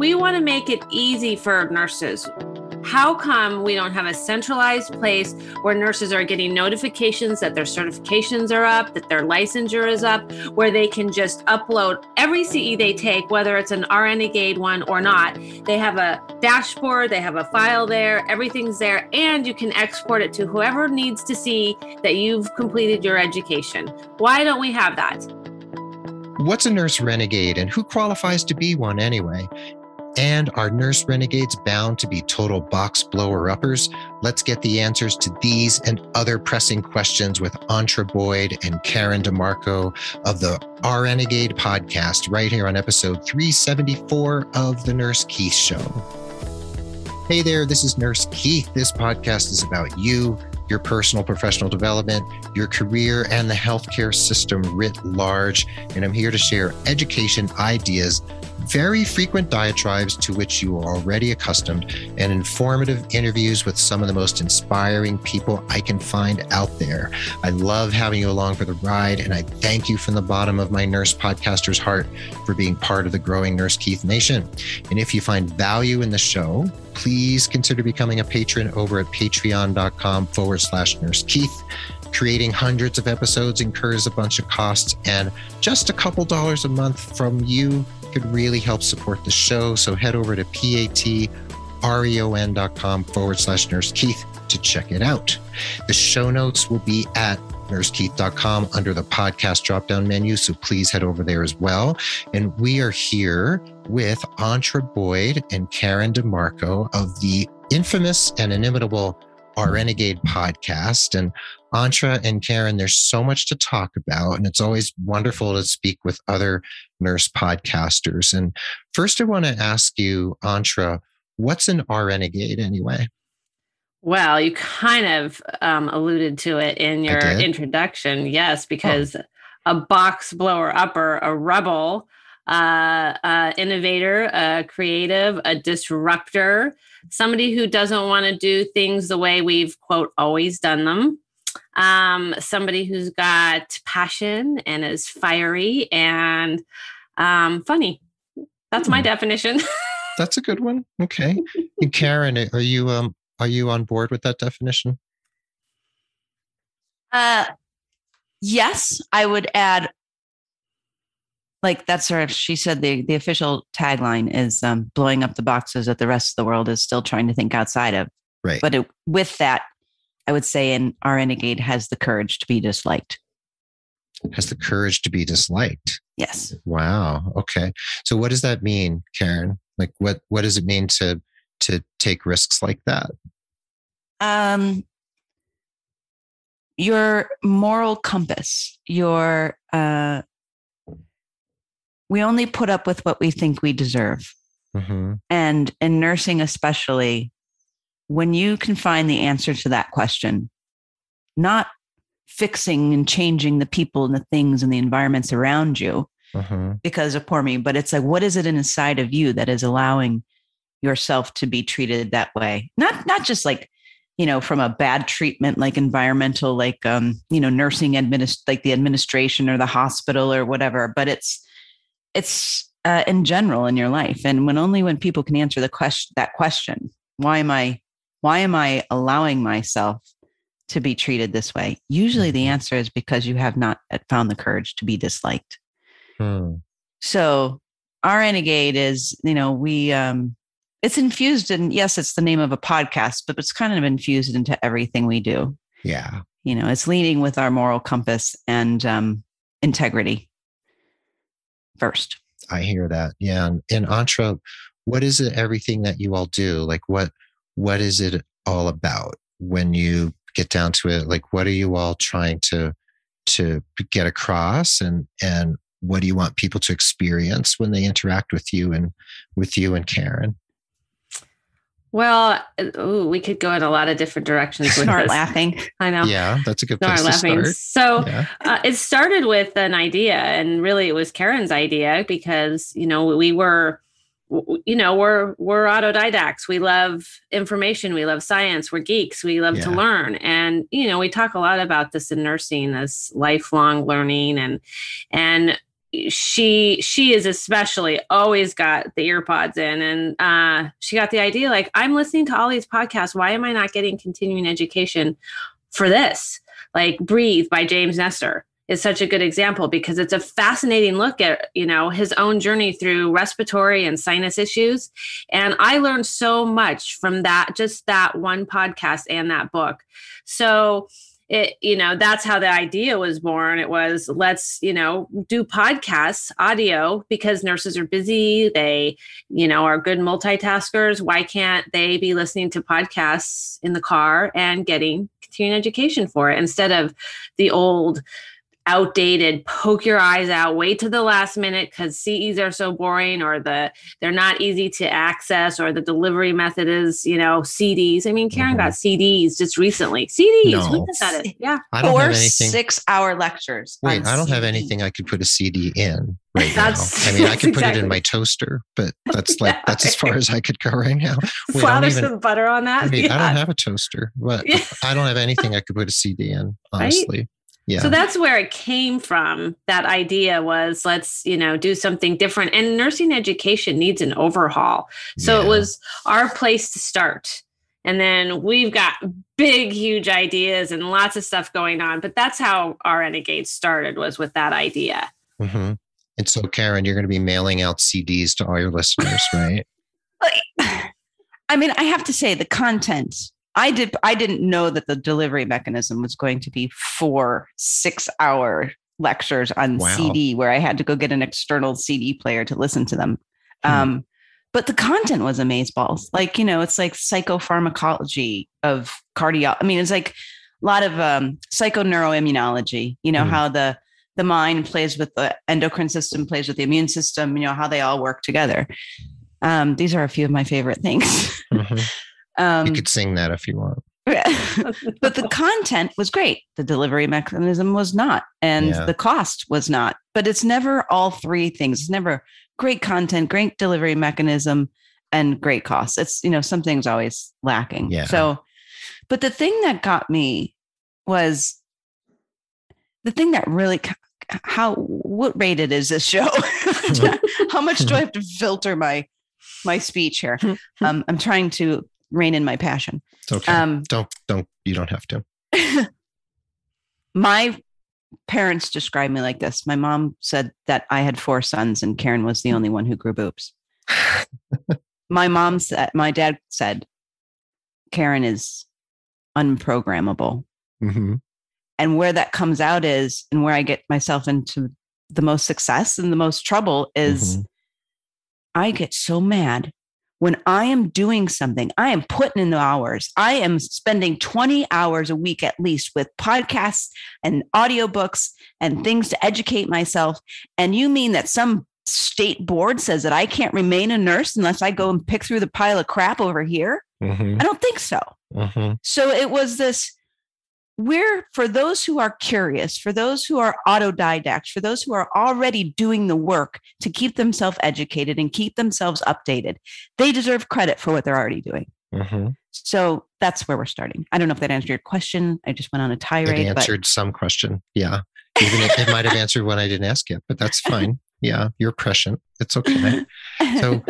We want to make it easy for nurses. How come we don't have a centralized place where nurses are getting notifications that their certifications are up, that their licensure is up, where they can just upload every CE they take, whether it's an RNegade one or not. They have a dashboard, they have a file there, everything's there, and you can export it to whoever needs to see that you've completed your education. Why don't we have that? What's a nurse renegade and who qualifies to be one anyway? And are nurse renegades bound to be total box blower-uppers? Let's get the answers to these and other pressing questions with Antra Boyd and Karen DiMarco of the RNegade podcast right here on episode 374 of The Nurse Keith Show. Hey there, this is Nurse Keith. This podcast is about you, your personal professional development, your career, and the healthcare system writ large. And I'm here to share education, ideas, very frequent diatribes to which you are already accustomed, and informative interviews with some of the most inspiring people I can find out there. I love having you along for the ride, and I thank you from the bottom of my nurse podcaster's heart for being part of the growing Nurse Keith Nation. And if you find value in the show, please consider becoming a patron over at patreon.com/Nurse Keith. Creating hundreds of episodes incurs a bunch of costs, and just a couple dollars a month from you could really help support the show. So head over to patreon.com/Nurse Keith to check it out. The show notes will be at nursekeith.com under the podcast drop-down menu. So please head over there as well. And we are here with Antra Boyd and Karen DiMarco of the infamous and inimitable RNegade podcast. And Antra and Karen, there's so much to talk about, and it's always wonderful to speak with other nurse podcasters. And first, I want to ask you, Antra, what's an RNegade anyway? Well, you kind of alluded to it in your introduction. Yes, because a box blower upper, a rebel, innovator, a creative, a disruptor, somebody who doesn't want to do things the way we've, quote, always done them. Somebody who's got passion and is fiery and funny. That's my definition. That's a good one. Okay. And Karen, are you on board with that definition? Yes, I would add, like that's sort of, she said the official tagline is blowing up the boxes that the rest of the world is still trying to think outside of. Right. But with that, I would say an RNegade has the courage to be disliked. Has the courage to be disliked. Yes. Wow. Okay. So what does that mean, Karen? Like what does it mean to take risks like that? Your moral compass, we only put up with what we think we deserve. Mm-hmm. And in nursing, especially, when you can find the answer to that question, not fixing and changing the people and the things and the environments around you because of poor me, but it's like, what is it inside of you that is allowing yourself to be treated that way? Not just like, from a bad treatment, like environmental, like, nursing like the administration or the hospital or whatever, but it's in general in your life. And when people can answer that question, why am I allowing myself to be treated this way? Usually the answer is because you have not found the courage to be disliked. So RNegade is, it's infused in, yes, it's the name of a podcast, but it's kind of infused into everything we do. Yeah. It's leading with our moral compass and integrity first. I hear that. Yeah. And Antra, what is it, everything that you all do? Like what is it all about when you get down to it? Like, what are you all trying to get across, and what do you want people to experience when they interact with you and Karen? Well, we could go in a lot of different directions with Start this. Laughing. I know. Yeah, that's a good place to start. So it started with an idea, and really it was Karen's idea because, we were, we're autodidacts. We love information. We love science. We're geeks. We love to learn. And, we talk a lot about this in nursing, this lifelong learning. And she is especially always got the ear pods in, and she got the idea, like, I'm listening to all these podcasts. Why am I not getting continuing education for this? Like Breathe by James Nestor is such a good example, because it's a fascinating look at, his own journey through respiratory and sinus issues. And I learned so much from just that one podcast and that book. So that's how the idea was born. It was, let's, do podcasts, audio, because nurses are busy. They, are good multitaskers. Why can't they be listening to podcasts in the car and getting continuing education for it, instead of the old outdated, poke your eyes out, wait to the last minute because CEs are so boring, or they're not easy to access, or the delivery method is, CDs. I mean, Karen got CDs just recently. CDs, No. who got it? Yeah. I don't Or have anything. 6-hour lectures. Wait, I don't have anything I could put a CD in right now. I mean, I could put it in my toaster, but that's as far as I could go right now. Wait, Slather some butter on that. I don't have a toaster, but I don't have anything I could put a CD in, honestly. Right? Yeah. So that's where it came from. That idea was, let's, do something different. And nursing education needs an overhaul. So it was our place to start. And then we've got big, huge ideas and lots of stuff going on. But that's how our RNegade started, was with that idea. Mm-hmm. And so, Karen, you're going to be mailing out CDs to all your listeners, right? I mean, I have to say the content. I didn't know that the delivery mechanism was going to be 4 6-hour lectures on CD, where I had to go get an external CD player to listen to them. But the content was amazeballs. Like, it's like psychopharmacology of cardio. I mean, it's like a lot of psychoneuroimmunology, how the mind plays with the endocrine system, plays with the immune system, how they all work together. These are a few of my favorite things. Mm-hmm. You could sing that if you want. But the content was great. The delivery mechanism was not. And the cost was not. But it's never all three things. It's never great content, great delivery mechanism, and great cost. It's, something's always lacking. Yeah. So, but the thing that got me was the thing that really, what rated is this show? How much do I have to filter my speech here? I'm trying to rein in my passion. It's okay. You don't have to. My parents described me like this. My mom said that I had 4 sons and Karen was the only one who grew boobs. My dad said, Karen is unprogrammable. Mm-hmm. And where that comes out is, and where I get myself into the most success and the most trouble is, I get so mad when I am doing something. I am putting in the hours. I am spending 20 hours a week at least with podcasts and audiobooks and things to educate myself. And you mean that some state board says that I can't remain a nurse unless I go and pick through the pile of crap over here? I don't think so. So it was this, for those who are curious, for those who are autodidacts, for those who are already doing the work to keep themselves educated and keep themselves updated, they deserve credit for what they're already doing. So that's where we're starting. I don't know if that answered your question. I just went on a tirade. It answered some question. Yeah. Even if it might have answered one I didn't ask yet, but that's fine. Yeah. You're prescient. It's okay. So,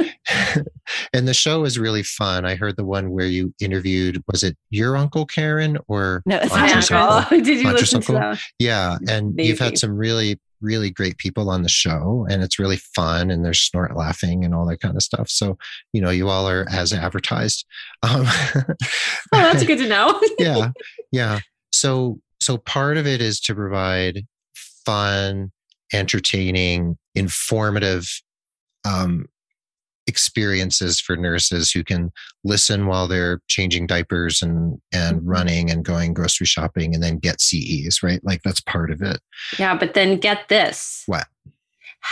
and the show is really fun. I heard the one where you interviewed, was it your uncle, Karen, or? No, it's my uncle. Did you listen to that? Yeah. And you've had some really, really great people on the show, and it's really fun, and there's snort laughing and all that kind of stuff. So, you all are as advertised. That's good to know. Yeah. So part of it is to provide fun, entertaining, informative experiences for nurses who can listen while they're changing diapers and running and going grocery shopping and then get CEs, right? Like that's part of it. Yeah, but then get this. What?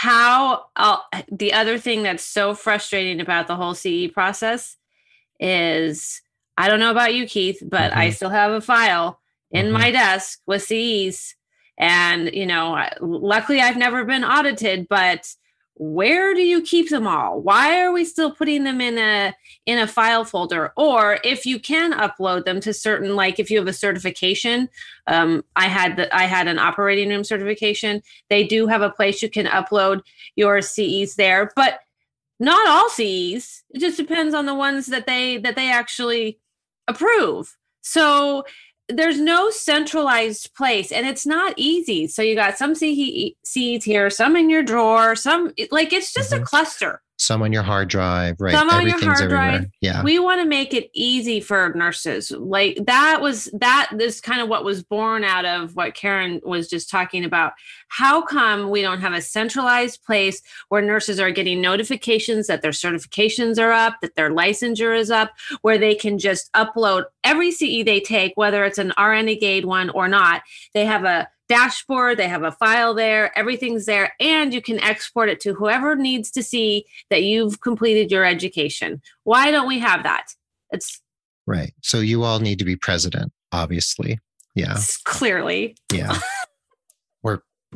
The other thing that's so frustrating about the whole CE process is, I don't know about you, Keith, but I still have a file in my desk with CEs. And, luckily I've never been audited, but where do you keep them all? Why are we still putting them in a file folder? Or if you can upload them to certain, like if you have a certification, I had an operating room certification. They do have a place you can upload your CEs there, but not all CEs. It just depends on the ones that they actually approve. So there's no centralized place, and it's not easy. So you got some CEs here, some in your drawer, some like it's just a cluster. Some on your hard drive, right? Some on your hard drive. Yeah. We want to make it easy for nurses. Like that is kind of what was born out of what Karen was just talking about. How come we don't have a centralized place where nurses are getting notifications that their certifications are up, that their licensure is up, where they can just upload every CE they take, whether it's an RNegade one or not. They have a dashboard, they have a file there, everything's there, and you can export it to whoever needs to see that you've completed your education. Why don't we have that? It's right. So you all need to be president, obviously. Yeah. Clearly. Yeah.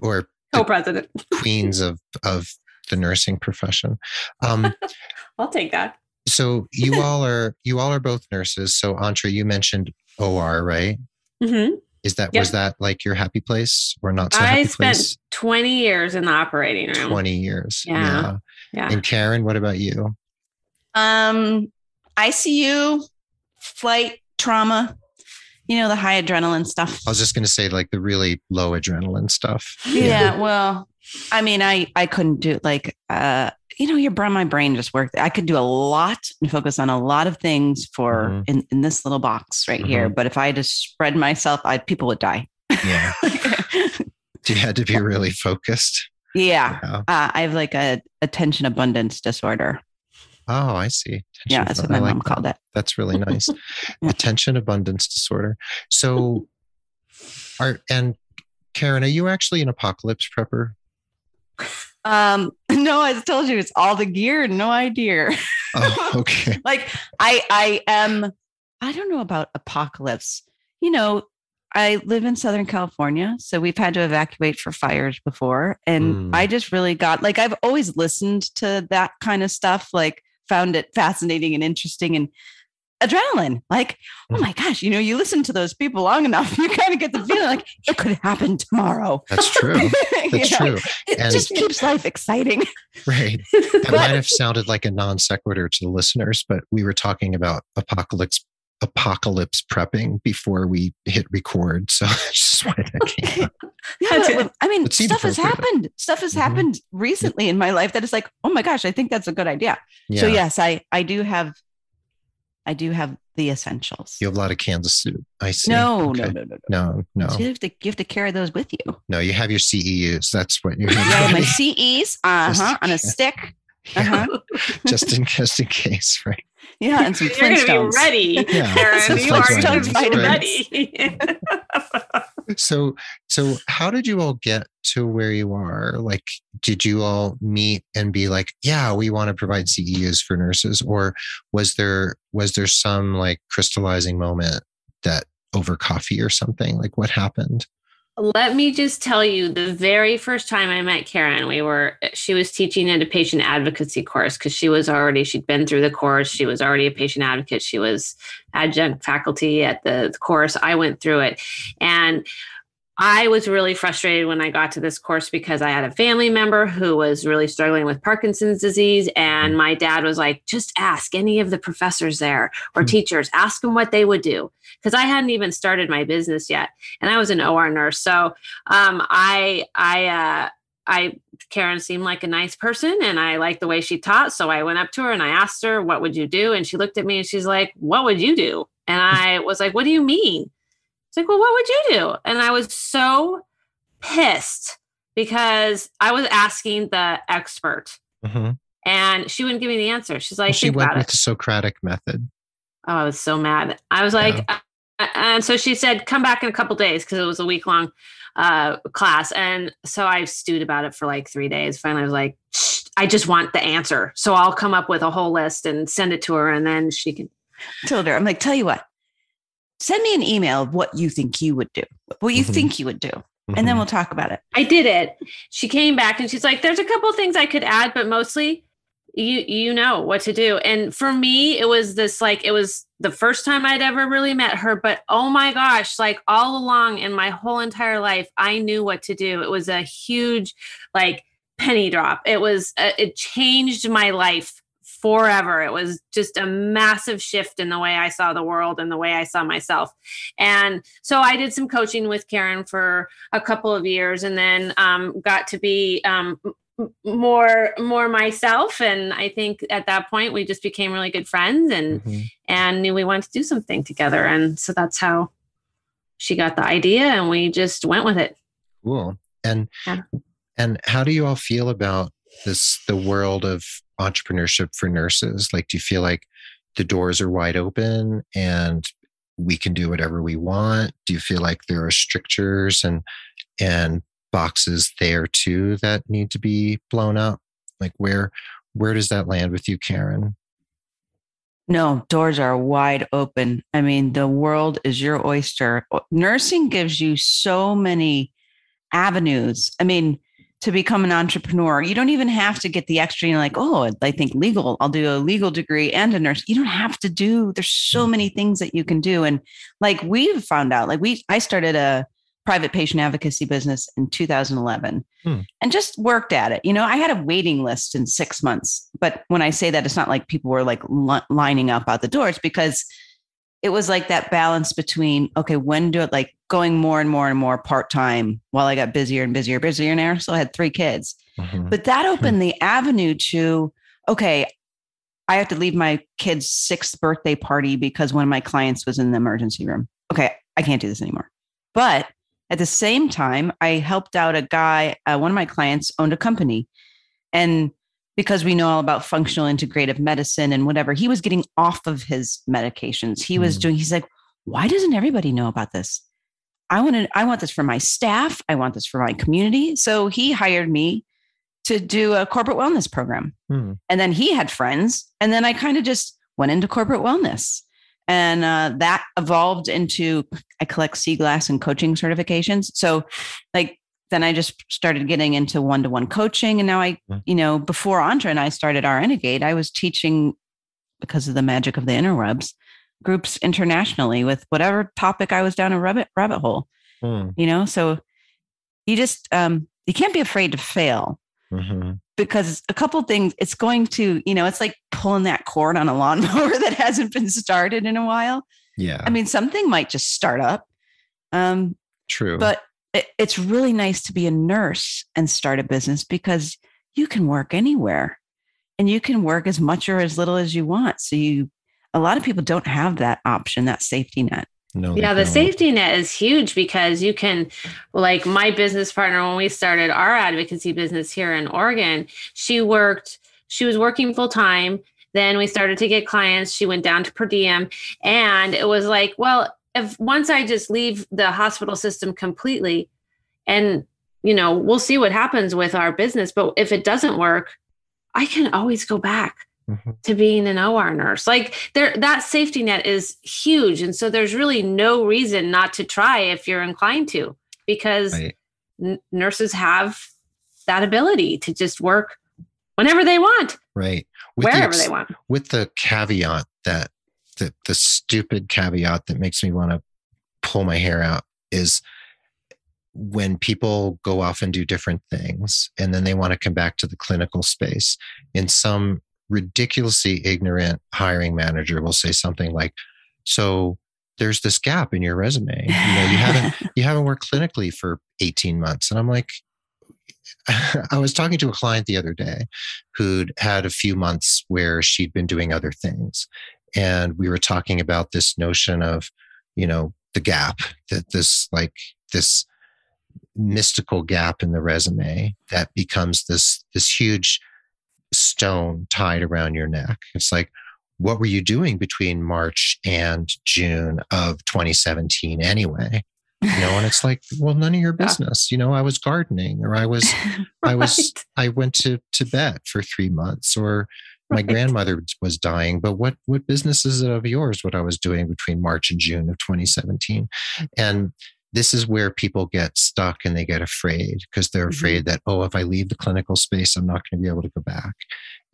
Or co-president. Queens of the nursing profession. I'll take that. So you all are both nurses. So Antra, you mentioned OR, right? Mm-hmm. Was that like your happy place or not so happy place? I spent 20 years in the operating room. 20 years. Yeah. And Karen, what about you? ICU, flight, trauma, the high adrenaline stuff. I was just going to say like the really low adrenaline stuff. Yeah. Well, I mean, I couldn't do like, my brain just worked. I could do a lot and focus on a lot of things in this little box right here. But if I just spread myself, people would die. Yeah. You had to be really focused. Yeah. I have like a attention abundance disorder. Oh, I see. That's what my mom called it. That's really nice. Attention abundance disorder. So, and Karen, are you actually an apocalypse prepper? No, I told you it's all the gear, no idea. Oh, okay. Like I am, I don't know about apocalypse. I live in Southern California, so we've had to evacuate for fires before. And I just really got, like, I've always listened to that kind of stuff, like found it fascinating and interesting and adrenaline. Like, oh my gosh, you listen to those people long enough, you kind of get the feeling like it could happen tomorrow. That's true. That's true. It just keeps life exciting. Right. That might have sounded like a non sequitur to the listeners, but we were talking about apocalypse prepping before we hit record. So just why that came up. Yeah, I mean, stuff has happened. Stuff has happened recently in my life that is like, oh my gosh, I think that's a good idea. Yeah. So yes, I do have the essentials. You have a lot of Kansas soup. I see. No. So you have to carry those with you. No, you have your CEUs. That's what you have. Yeah, my CEs on a stick. Just in case, right? Yeah, and some You're going to be ready, Karen. You are going to be ready. So how did you all get to where you are? Like, did you all meet and be like, yeah, we want to provide CEUs for nurses? Or was there some like crystallizing moment that over coffee or something? Like what happened? Let me just tell you, the very first time I met Karen, she was teaching at a patient advocacy course because she'd been through the course. She was already a patient advocate. She was adjunct faculty at the course. I went through it. And I was really frustrated when I got to this course because I had a family member who was really struggling with Parkinson's disease. And my dad was like, just ask any of the professors there or teachers, ask them what they would do. Because I hadn't even started my business yet. And I was an OR nurse. So Karen seemed like a nice person and I liked the way she taught. So I went up to her and I asked her, what would you do? And she looked at me and she's like, what would you do? And I was like, what do you mean? It's like, well, what would you do? And I was so pissed because I was asking the expert and she wouldn't give me the answer. She's like, she went with the Socratic method. Oh, I was so mad. I was like, and so she said, come back in a couple days because it was a week-long class. And so I stewed about it for like 3 days. Finally, I was like, I just want the answer. So I'll come up with a whole list and send it to her. And then she can. Told her, I'm like, tell you what, send me an email of what you think you would do, what you think you would do. and then we'll talk about it. I did it. She came back and she's like, there's a couple things I could add, but mostly you know what to do. And for me, it was this, like, it was the first time I'd ever really met her, but oh my gosh, like all along in my whole entire life, I knew what to do. It was a huge, like, penny drop. It was, it changed my life forever. It was just a massive shift in the way I saw the world and the way I saw myself. And so I did some coaching with Karen for a couple of years, and then got to be more myself. And I think at that point we just became really good friends and knew we wanted to do something together. And so that's how she got the idea, and we just went with it. Cool. And how do you all feel about the world of entrepreneurship for nurses? Like, do you feel like the doors are wide open and we can do whatever we want? Do you feel like there are strictures and boxes there too that need to be blown up? Like, where does that land with you, Karen? No, doors are wide open. I mean, the world is your oyster. Nursing gives you so many avenues. I mean, to become an entrepreneur, you don't even have to get the extra, like, oh, I think legal, I'll do a legal degree and a nurse. You don't have to there's so many things that you can do. And like we've found out, like I started a private patient advocacy business in 2011 and just worked at it. I had a waiting list in 6 months, but when I say that, it's not like people were like lining up out the doors, because it was like that balance between, okay, when do it, like going more and more and more part-time while I got busier and busier, and I also had 3 kids. But that opened the avenue to, okay, I have to leave my kid's 6th birthday party because one of my clients was in the emergency room. Okay, I can't do this anymore. But at the same time, I helped out a guy, one of my clients owned a company. And because we know all about functional integrative medicine and whatever, he was getting off of his medications. He's like, why doesn't everybody know about this? I want this for my staff. I want this for my community. So he hired me to do a corporate wellness program. And then he had friends. And then I kind of just went into corporate wellness. And that evolved into, I collect C-glass and coaching certifications. So like, then I just started getting into one-to-one coaching. And now before Antra and I started RNegade, I was teaching, because of the magic of the interwebs, groups internationally with whatever topic I was down a rabbit hole, so you just, you can't be afraid to fail. Because a couple of things, it's going to, it's like pulling that cord on a lawnmower that hasn't been started in a while. Yeah. I mean, something might just start up. True. But it's really nice to be a nurse and start a business, because you can work anywhere and you can work as much or as little as you want. So a lot of people don't have that option, that safety net. No, yeah, the safety net is huge, because you can, like my business partner, when we started our advocacy business here in Oregon, she was working full time. Then we started to get clients. She went down to per diem, and it was like, well, if once I just leave the hospital system completely, and, we'll see what happens with our business, but if it doesn't work, I can always go back to being an OR nurse. Like that safety net is huge. And so there's really no reason not to try if you're inclined to, because nurses have that ability to just work whenever they want. Right. Wherever they want. With the caveat that the stupid caveat that makes me want to pull my hair out is when people go off and do different things and then they want to come back to the clinical space, in some ridiculously ignorant hiring manager will say something like, so there's this gap in your resume. You haven't worked clinically for 18 months. And I'm like, I was talking to a client the other day who'd had a few months where she'd been doing other things. And we were talking about this notion of, the gap, that this mystical gap in the resume that becomes this huge stone tied around your neck. It's like, what were you doing between March and June of 2017 anyway? And it's like, well, none of your business. I was gardening, or I went to Tibet for 3 months, or my grandmother was dying. But what business is it of yours what I was doing between March and June of 2017? And this is where people get stuck and they get afraid because they're afraid that, oh, if I leave the clinical space, I'm not going to be able to go back.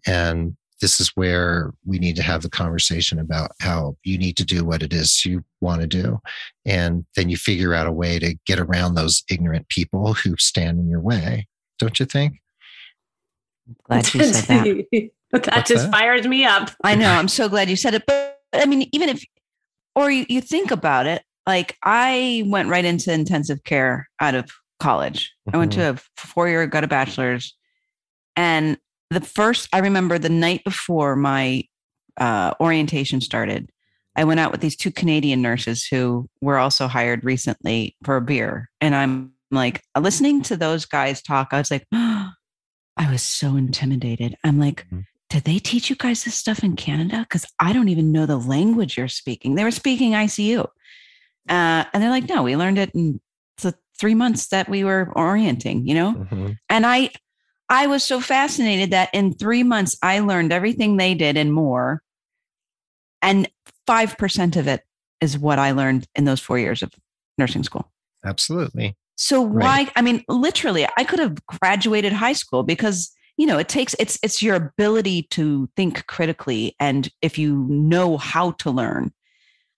And this is where we need to have the conversation about how you need to do what it is you want to do. And then you figure out a way to get around those ignorant people who stand in your way. Don't you think? Glad you said that. That just fires me up. I know. I'm so glad you said it. But I mean, even if, or you think about it, like I went right into intensive care out of college. I went to a 4-year, got a bachelor's. And I remember the night before my orientation started, I went out with these 2 Canadian nurses who were also hired recently for a beer. And I'm like, listening to those guys talk, I was like, oh, I was so intimidated. I'm like, did they teach you guys this stuff in Canada? Because I don't even know the language you're speaking. They were speaking ICU. And they're like, no, we learned it in the 3 months that we were orienting, you know? And I was so fascinated that in 3 months, I learned everything they did and more. And 5% of it is what I learned in those 4 years of nursing school. Absolutely. So why, I mean, literally, I could have graduated high school because, you know, it's your ability to think critically. And if you know how to learn,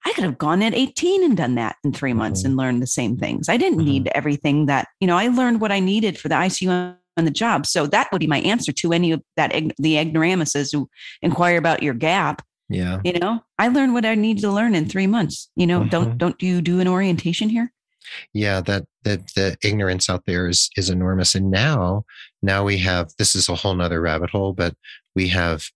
I could have gone at 18 and done that in 3 months and learned the same things. I didn't need everything that, you know, I learned what I needed for the ICU on the job. So that would be my answer to any of that, the ignoramuses who inquire about your gap. Yeah. You know, I learned what I needed to learn in 3 months. You know, don't you do an orientation here? Yeah, that the ignorance out there is enormous. And now we have, this is a whole nother rabbit hole, but we have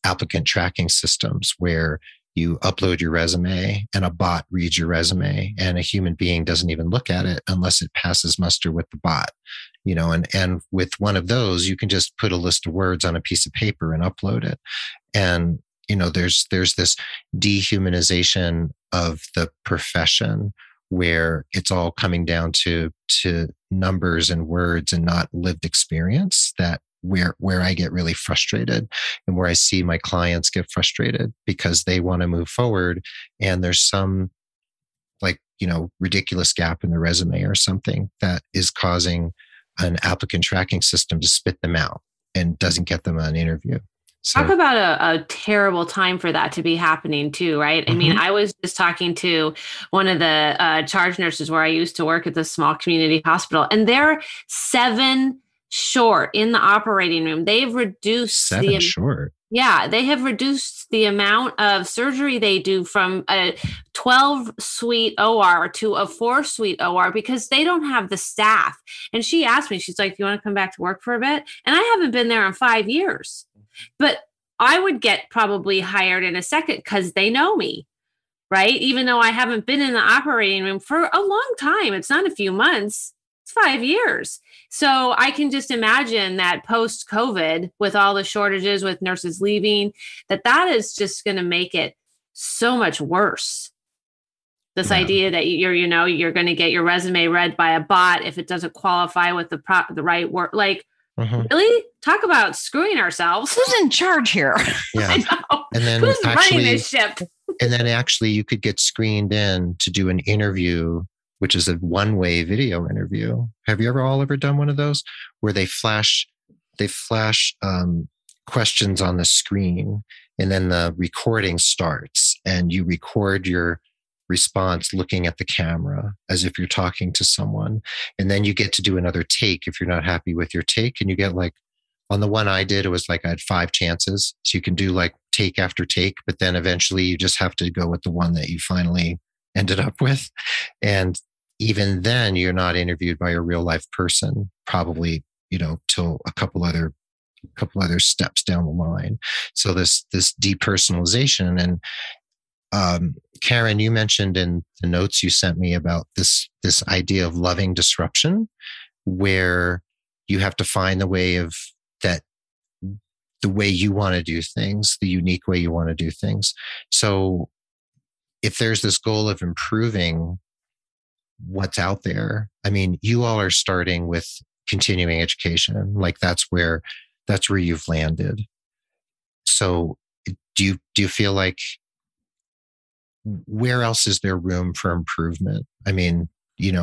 applicant tracking systems where you upload your resume and a bot reads your resume and a human being doesn't even look at it unless it passes muster with the bot. You know, and with one of those, you can just put a list of words on a piece of paper and upload it. And, you know, there's this dehumanization of the profession where it's all coming down to numbers and words and not lived experience, that where I get really frustrated and where I see my clients get frustrated because they want to move forward and there's some, like, you know, ridiculous gap in the resume or something that is causing an applicant tracking system to spit them out and doesn't get them an interview. So, talk about a terrible time for that to be happening too, right? I mean, I was just talking to one of the charge nurses where I used to work at the small community hospital, and they're 7 short in the operating room. They've reduced 7 short. Yeah, they have reduced the amount of surgery they do from a 12-suite OR to a 4-suite OR because they don't have the staff. And she asked me, she's like, you want to come back to work for a bit? And I haven't been there in 5 years. But I would get probably hired in a second because they know me, right? Even though I haven't been in the operating room for a long time. It's not a few months. It's 5 years. So I can just imagine that post-COVID, with all the shortages, with nurses leaving, that is just going to make it so much worse. This idea that you're going to get your resume read by a bot if it doesn't qualify with the right work. Like, really? Talk about screwing ourselves. Who's in charge here? Yeah. I know. And then who's running this ship? And then actually you could get screened in to do an interview, which is a one-way video interview. Have you ever done one of those where they flash questions on the screen and then the recording starts and you record your response looking at the camera as if you're talking to someone. And then you get to do another take if you're not happy with your take. And you get, like, on the one I did, it was like I had 5 chances. So you can do like take after take, but then eventually you just have to go with the one that you finally ended up with. And even then you're not interviewed by a real life person, probably, you know, till a couple other steps down the line. So this depersonalization. And Karen, you mentioned in the notes you sent me about this idea of loving disruption, where you have to find the way you want to do things, the unique way you want to do things. So if there's this goal of improving what's out there, I mean, you all are starting with continuing education. Like that's where you've landed. So do you feel like, where else is there room for improvement? I mean,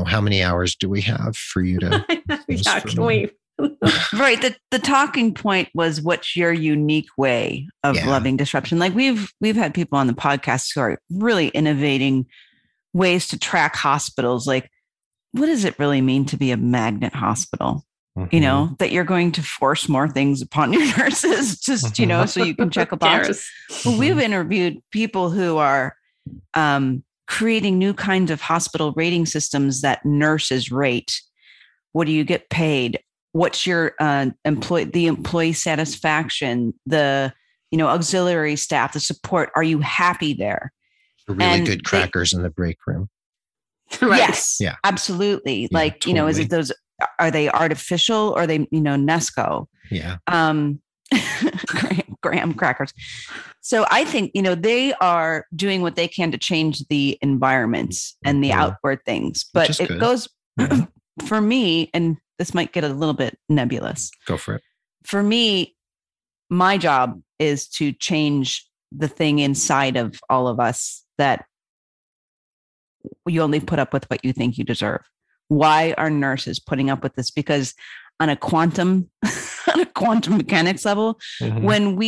how many hours do we have for you to? Yeah, can we? Right. The talking point was, what's your unique way of loving disruption? Like we've had people on the podcast who are really innovating ways to track hospitals. Like, what does it really mean to be a magnet hospital? Mm-hmm. That you're going to force more things upon your nurses, just, so you can check a box. Well, we've interviewed people who are creating new kinds of hospital rating systems that nurses rate. What do you get paid? What's your employee satisfaction, the, auxiliary staff, the support? Are you happy there? Really good crackers in the break room. Right. Yes. Yeah. Absolutely. Yeah, like, totally. Is it those, are they artificial or are they, Nesco? Yeah. Graham crackers. So I think, they are doing what they can to change the environments and the outward things, but it goes for me, and this might get a little bit nebulous. Go for it. For me, my job is to change the thing inside of all of us that you only put up with what you think you deserve. Why are nurses putting up with this? Because on a quantum mechanics level, when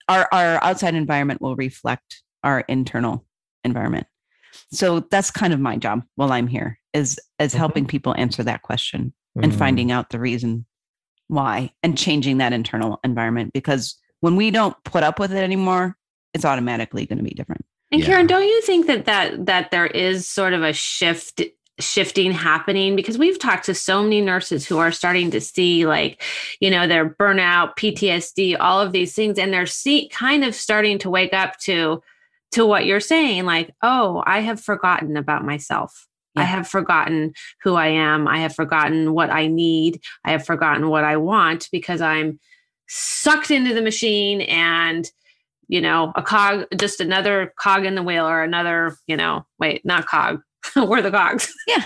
our outside environment will reflect our internal environment. So that's kind of my job while I'm here, is helping people answer that question and finding out the reason why and changing that internal environment. Because when we don't put up with it anymore, it's automatically going to be different. And Karen, don't you think that there is sort of a shifting happening? Because we've talked to so many nurses who are starting to see, like, their burnout, PTSD, all of these things, and they're kind of starting to wake up to what you're saying, like, oh, I have forgotten about myself. Yeah. I have forgotten who I am. I have forgotten what I need. I have forgotten what I want because I'm sucked into the machine and, a cog, just another cog in the wheel, or another, wait, not cog. We're the cogs. Yeah.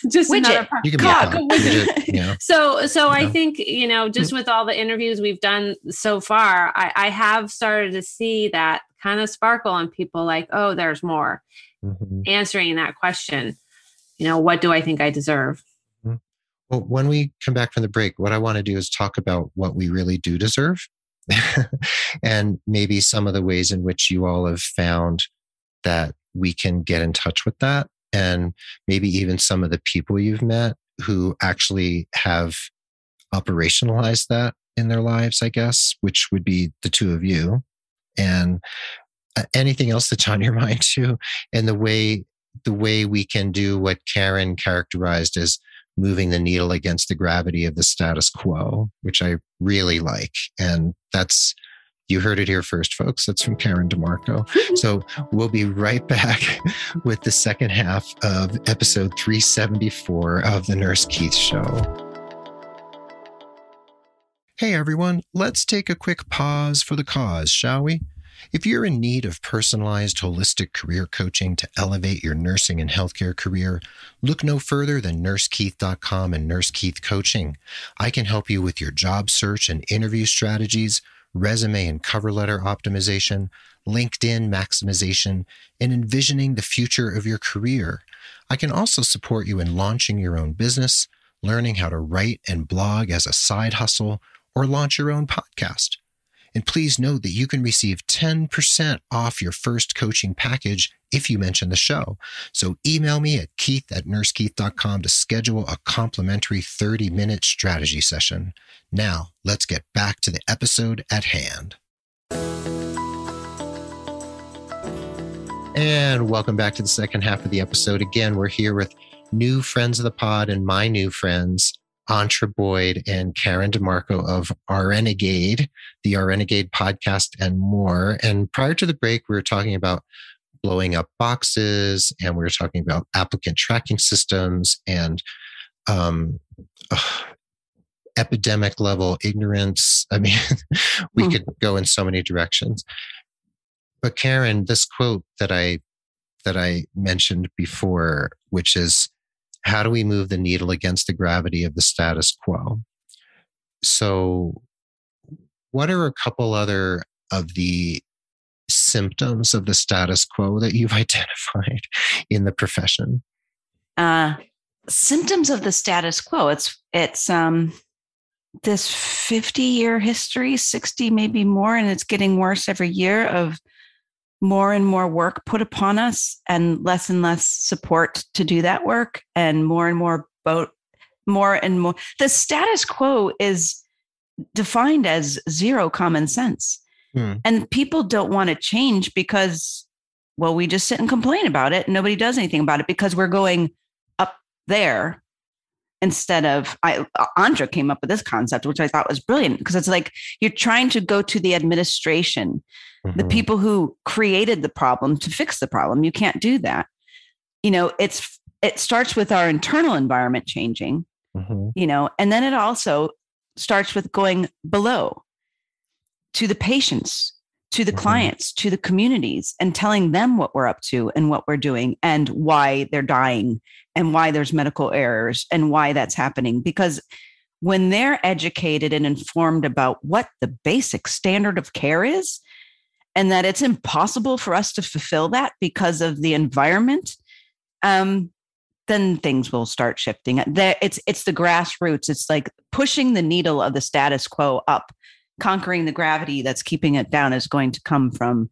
Just widget. Another you can cog. Widget. So I think, just with all the interviews we've done so far, I have started to see that kind of sparkle in people, like, oh, there's more. Answering that question, what do I think I deserve? Well, when we come back from the break, what I want to do is talk about what we really do deserve and maybe some of the ways in which you all have found that we can get in touch with that. And maybe even some of the people you've met who actually have operationalized that in their lives, I guess, which would be the two of you. And anything else that's on your mind too. And the way we can do what Karen characterized as moving the needle against the gravity of the status quo, which I really like. And you heard it here first, folks. That's from Karen DiMarco. So we'll be right back with the second half of episode 374 of the Nurse Keith Show. Hey, everyone. Let's take a quick pause for the cause, shall we? If you're in need of personalized, holistic career coaching to elevate your nursing and healthcare career, look no further than nursekeith.com and Nurse Keith Coaching. I can help you with your job search and interview strategies, resume and cover letter optimization, LinkedIn maximization, and envisioning the future of your career. I can also support you in launching your own business, learning how to write and blog as a side hustle, or launch your own podcast. And please note that you can receive 10% off your first coaching package if you mention the show. So email me at keith@nursekeith.com to schedule a complimentary 30-minute strategy session. Now, let's get back to the episode at hand. And welcome back to the second half of the episode. Again, we're here with new friends of the pod and my new friends, Antra Boyd and Karen DiMarco of RNegade, the RNegade podcast, and more. And prior to the break, we were talking about blowing up boxes, and we were talking about applicant tracking systems and epidemic level ignorance. I mean, we could go in so many directions. But Karen, this quote that I mentioned before, which is, how do we move the needle against the gravity of the status quo? So what are a couple other of the symptoms of the status quo that you've identified in the profession? Symptoms of the status quo. It's this 50-year history, 60, maybe more, and it's getting worse every year of more and more work put upon us and less support to do that work, and more. The status quo is defined as zero common sense. And people don't want to change because, well, we just sit and complain about it and nobody does anything about it because we're going up there instead of, Antra came up with this concept, which I thought was brilliant, because it's like you're trying to go to the administration, the people who created the problem, to fix the problem. You can't do that. It starts with our internal environment changing, and then it also starts with going below to the patients, to the clients, to the communities, and telling them what we're up to and what we're doing and why they're dying and why there's medical errors and why that's happening. Because when they're educated and informed about what the basic standard of care is, and that it's impossible for us to fulfill that because of the environment, then things will start shifting. It's the grassroots. It's like pushing the needle of the status quo up. Conquering the gravity that's keeping it down is going to come from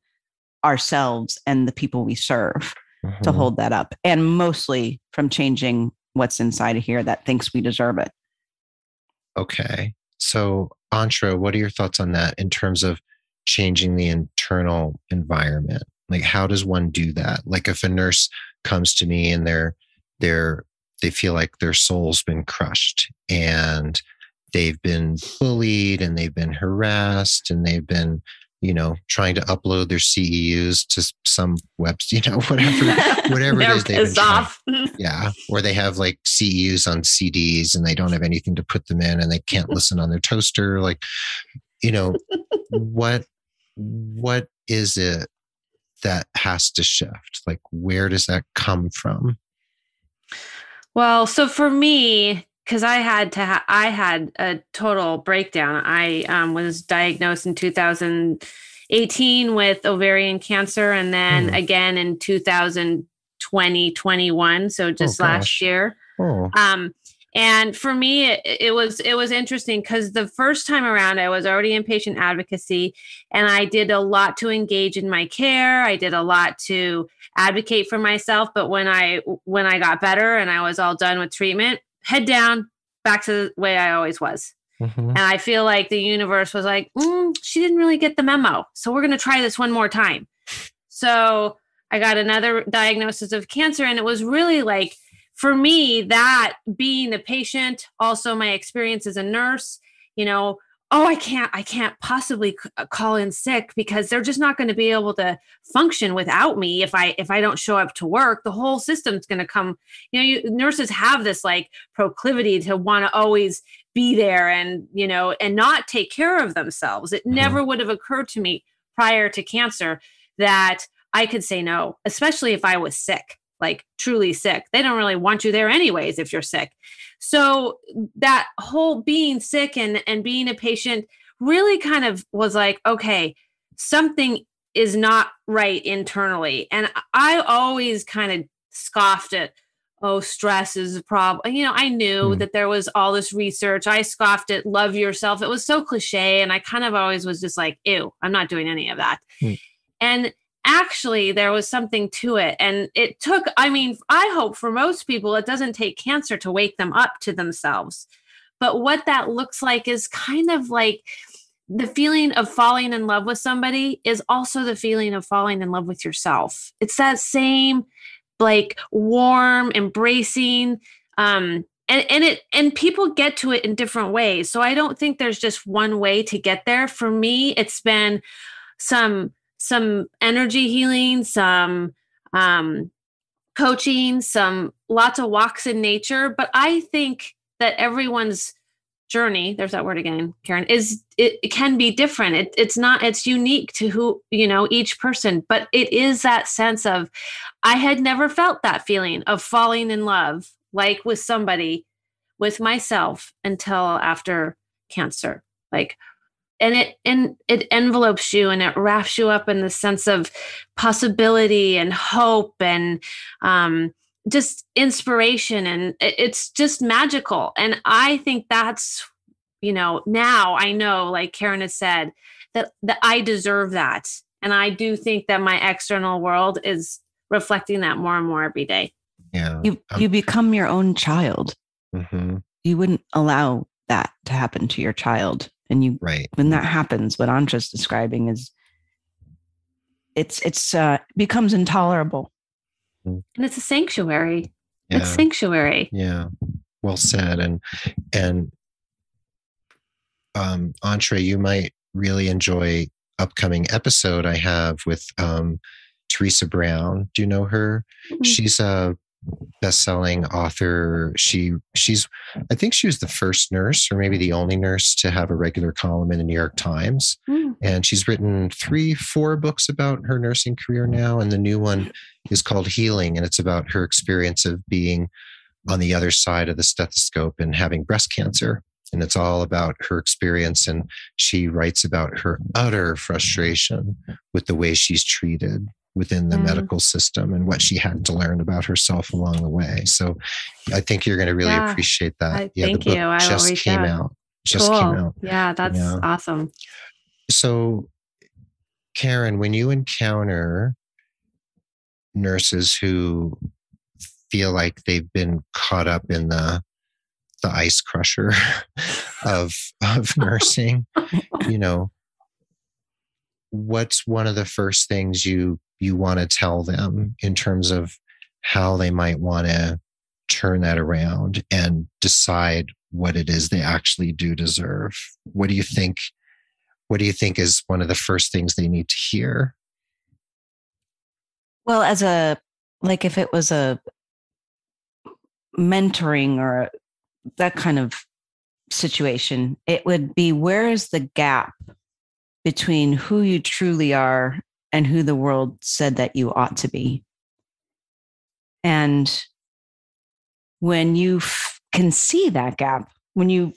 ourselves and the people we serve to hold that up, and mostly from changing what's inside of here that thinks we deserve it. Okay. So, Antra, what are your thoughts on that in terms of changing the internal environment? Like, how does one do that? Like, if a nurse comes to me and they feel like their soul's been crushed and they've been bullied and they've been harassed and they've been, trying to upload their CEUs to some website, whatever it is they've been trying. Yeah. Or they have like CEUs on CDs and they don't have anything to put them in and they can't listen on their toaster. Like, what is it that has to shift? Like, where does that come from? Well, so for me, because I had a total breakdown. I was diagnosed in 2018 with ovarian cancer, and then again in 2021. So just last year. And for me, it was interesting because the first time around, I was already in patient advocacy, and I did a lot to engage in my care. I did a lot to advocate for myself. But when I got better and I was all done with treatment, head down, back to the way I always was. And I feel like the universe was like, she didn't really get the memo. So we're going to try this one more time. So I got another diagnosis of cancer. And it was really like, for me, that being a patient, also my experience as a nurse, I can't possibly call in sick because they're just not going to be able to function without me. If I don't show up to work, the whole system's going to come. Nurses have this like proclivity to want to always be there and not take care of themselves. It never would have occurred to me prior to cancer that I could say no, especially if I was sick, like truly sick. They don't really want you there anyways if you're sick. So that whole being sick and being a patient really kind of was like, okay, something is not right internally. And I always kind of scoffed at, stress is a problem. I knew that there was all this research. I scoffed at love yourself. It was so cliche. And I kind of always was just like, ew, I'm not doing any of that. And actually, there was something to it. And it took, I hope for most people, it doesn't take cancer to wake them up to themselves. But what that looks like is kind of like the feeling of falling in love with somebody is also the feeling of falling in love with yourself. It's that same like warm, embracing, and people get to it in different ways. So I don't think there's just one way to get there. For me, it's been some energy healing, some coaching, lots of walks in nature. But I think that everyone's journey, there's that word again, Karen, it can be different. It's unique to who, each person, but it is that sense of, I had never felt that feeling of falling in love, like with somebody, with myself until after cancer. Like, and it envelopes you and it wraps you up in the sense of possibility and hope and just inspiration, and it's just magical. And I think that's, now I know, like Karen has said, that I deserve that. And I do think that my external world is reflecting that more and more every day. Yeah. You become your own child. Mm-hmm. You wouldn't allow that to happen to your child. And when that happens, what Antra's describing is it's becomes intolerable. And it's a sanctuary. Yeah. It's sanctuary. Yeah. Well said. And Antra, you might really enjoy upcoming episode I have with Teresa Brown. Do you know her? Mm-hmm. She's a best-selling author. I think she was the first nurse, or maybe the only nurse, to have a regular column in the New York Times. And she's written 3-4 books about her nursing career now. And the new one is called Healing. And it's about her experience of being on the other side of the stethoscope and having breast cancer. And it's all about her experience. And she writes about her utter frustration with the way she's treated within the medical system and what she had to learn about herself along the way. So I think you're going to really appreciate that. Thank you. I just came out. Just cool. came out. Yeah, that's awesome. So, Karen, when you encounter nurses who feel like they've been caught up in the ice crusher of nursing, what's one of the first things you want to tell them in terms of how they might want to turn that around and decide what it is they actually do deserve? What do you think is one of the first things they need to hear? Well, if it was a mentoring or that kind of situation, it would be, where is the gap between who you truly are and who the world said that you ought to be? And when you can see that gap, when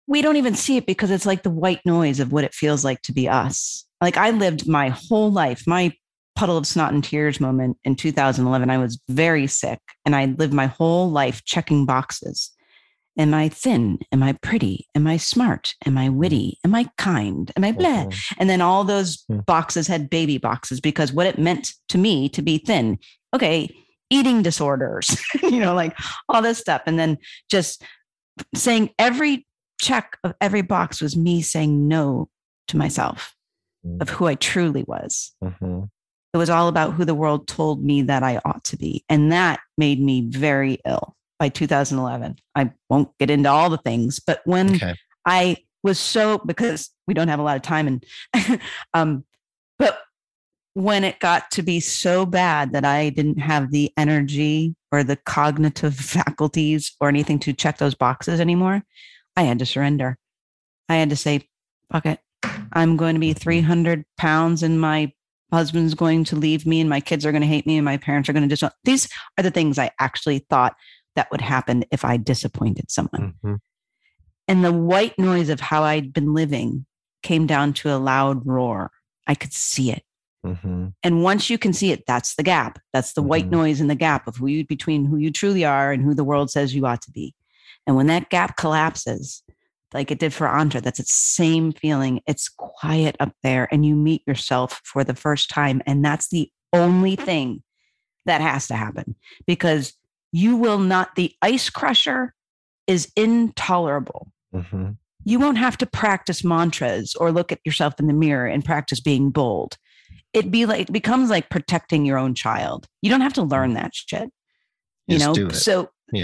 we don't even see it because it's like the white noise of what it feels like to be us. Like, I lived my whole life, my puddle of snot and tears moment in 2011, I was very sick, and I lived my whole life checking boxes. Am I thin? Am I pretty? Am I smart? Am I witty? Am I kind? Am I blah? And then all those boxes had baby boxes, because what it meant to me to be thin. Okay, eating disorders, like all this stuff. And then just saying every check of every box was me saying no to myself of who I truly was. It was all about who the world told me that I ought to be. And that made me very ill by 2011. I won't get into all the things, but when I was because we don't have a lot of time, and but when it got to be so bad that I didn't have the energy or the cognitive faculties or anything to check those boxes anymore, I had to surrender. I had to say, fuck it. I'm going to be 300 pounds and my husband's going to leave me and my kids are going to hate me and my parents are going to these are the things I actually thought that would happen if I disappointed someone. And the white noise of how I'd been living came down to a loud roar. I could see it. And once you can see it, that's the gap. That's the white noise in the gap of between who you truly are and who the world says you ought to be. And when that gap collapses, like it did for Antra, that's its same feeling. It's quiet up there and you meet yourself for the first time. And that's the only thing that has to happen, because you will not, the ice crusher is intolerable. You won't have to practice mantras or look at yourself in the mirror and practice being bold. It becomes like protecting your own child. You don't have to learn that shit. You just do it. So, you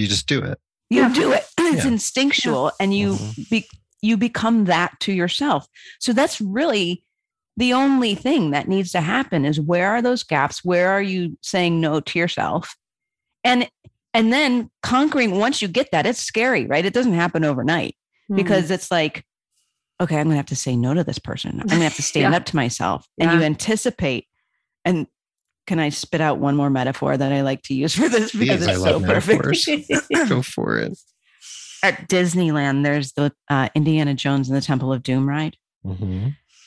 just do it. You do it. It's instinctual, and you become that to yourself. So that's really the only thing that needs to happen is, where are those gaps? Where are you saying no to yourself? And then conquering, once you get that, it's scary, right? It doesn't happen overnight, because it's like, okay, I'm going to have to say no to this person. I'm going to have to stand up to myself. And you anticipate. And can I spit out one more metaphor that I like to use for this? Because it's so perfect. Go for it. At Disneyland, there's the Indiana Jones and the Temple of Doom ride.